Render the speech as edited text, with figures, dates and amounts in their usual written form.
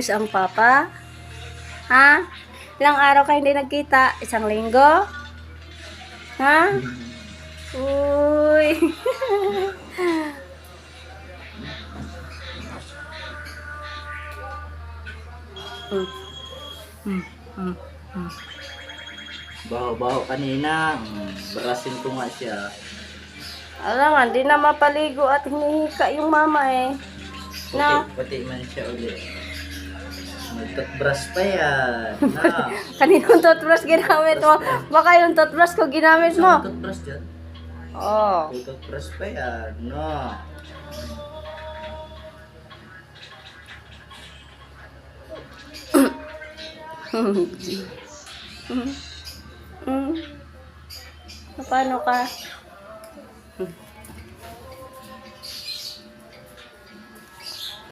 namiss ang papa? Ha? Ilang araw kayo hindi nagkita? Isang linggo? Ha? Uy. Baho-baho kanina. Barasin ko nga siya. Alam nga, di na mapaligo at hinihika yung mama eh. No? Pati man siya ulit. Mag-toothbrush pa yan. Na. Kaninong toothbrush ginamit mo? Baka yung toothbrush ko ginamit mo. Toothbrush dyan? Oh. Toothbrush pa yan. No. Paano ka?